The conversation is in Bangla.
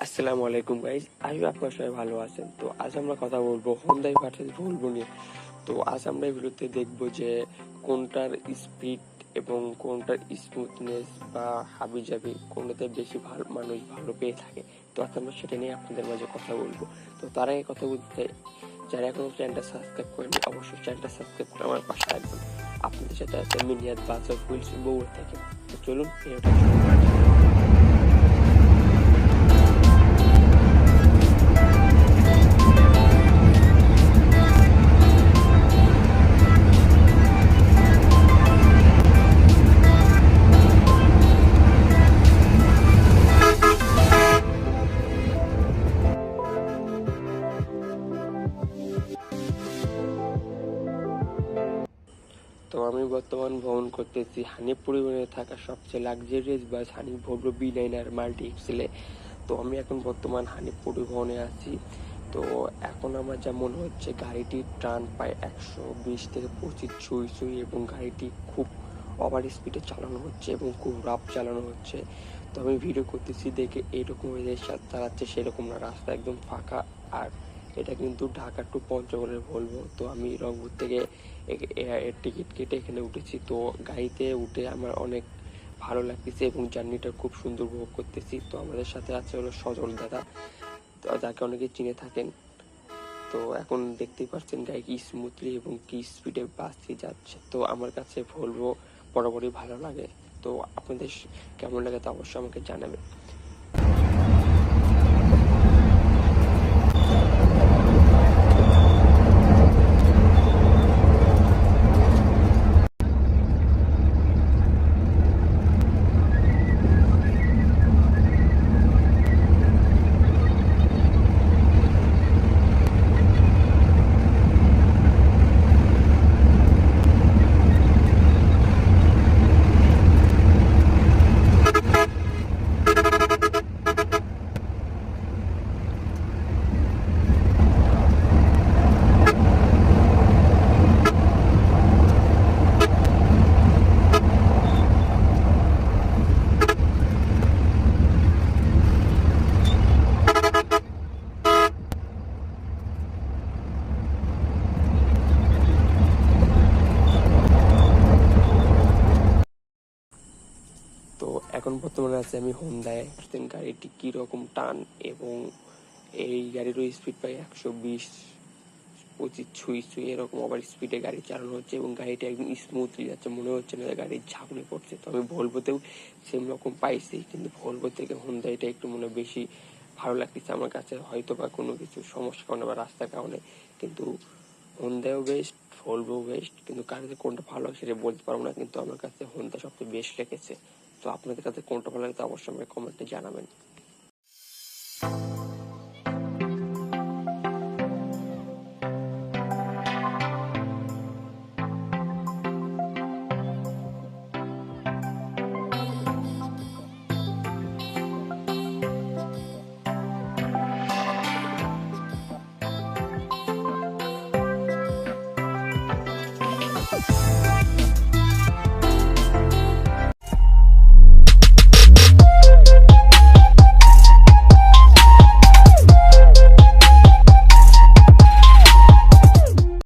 আসসালামু আলাইকুম গাইজ, আশা করি আপনারা সবাই ভালো আছেন। তো আজ আমরা কথা বলবো হোন্ডাই ভার্সেস ভলভো নিয়ে। তো আজ আমরা এই ভিডিওতে দেখবো যে কোনটার স্পিড এবং কোনটার স্মুথনেস বা হাবিজাবি কোনটাতে বেশি মানুষ ভালো পেয়ে থাকে। তো আজ আমরা সেটা নিয়ে আপনাদের মাঝে কথা বলবো। তো তার আগে কথা বলতে, যারা এখনো চ্যানেলটা সাবস্ক্রাইব করেনি অবশ্যই চ্যানেলটা সাবস্ক্রাইব করে আমার পাশে থাকবেন। আপনাদের সাথে আছে মিনিয়াত বাজার হুইলস বগুড়া থেকে। তো চলুন ভিডিওটা শুরু করা যাক। তো আমি বর্তমান ভ্রমণ করতেছি হানিফ পরিবহনে থাকা সবচেয়ে লাক্সারিয়াস বাস হানিফ ভলভো B9R মাল্টি এক্সেলে। তো আমি এখন বর্তমান হানিফ পরিবহনে আছি। তো এখন আমার যা মনে হচ্ছে গাড়িটির টার্ন প্রায় 120 থেকে 25 ছুঁই ছুঁই, এবং গাড়িটি খুব ওভার স্পিডে চালানো হচ্ছে এবং খুব রাফ চালানো হচ্ছে। তো আমি ভিডিও করতেছি দেখে এরকম চালাচ্ছে সেরকম না, রাস্তা একদম ফাঁকা। আর এটা কিন্তু ঢাকা টু পঞ্চগড়ের ভলভো। তো আমি রংপুর থেকে এর টিকিট কেটে এখানে উঠেছি। তো গাড়িতে উঠে আমার অনেক ভালো লাগতেছে এবং জার্নিটা খুব সুন্দর উপভোগ করতেছি। তো আমাদের সাথে আছে হলো সজল দাদা, তো যাকে অনেকে চিনে থাকেন। তো এখন দেখতেই পাচ্ছেন গাড়ি কি স্মুথলি এবং কি স্পিডে বাসটি যাচ্ছে। তো আমার কাছে ভলভো বরাবরই ভালো লাগে। তো আপনাদের কেমন লাগে তা অবশ্যই আমাকে জানাবেন। তো এখন বর্তমানে আছে আমি হোন্ডায়। গাড়িটি কীরকম টান, এবং এই গাড়িরও স্পিড প্রায় 120-25 ছুঁই ছুঁই এরকম ওভার স্পিডে গাড়ি চালানো হচ্ছে, এবং গাড়িটা একদম স্মুথলি যাচ্ছে, মনে হচ্ছে না গাড়ির ঝাঁকুনি পড়ছে। তো আমি ভলভোতেও সেম রকম পাইছি, কিন্তু ভলভো থেকে হোন্ডাইটা একটু মনে বেশি ভালো লাগতেছে আমার কাছে, হয়তো বা কোনো কিছু সমস্যার কারণে বা রাস্তার কারণে। কিন্তু হোন্ডাও বেস্ট, ভলভো বেস্ট, কিন্তু কার কাছে কোনটা ভালো লাগে সেটা বলতে পারবো না। কিন্তু আমার কাছে হোন্ডা সবচেয়ে বেস্ট লেগেছে। তো আপনাদের কাছে কোনটা ভালো লাগে তা অবশ্যই আমাকে কমেন্টে জানাবেন।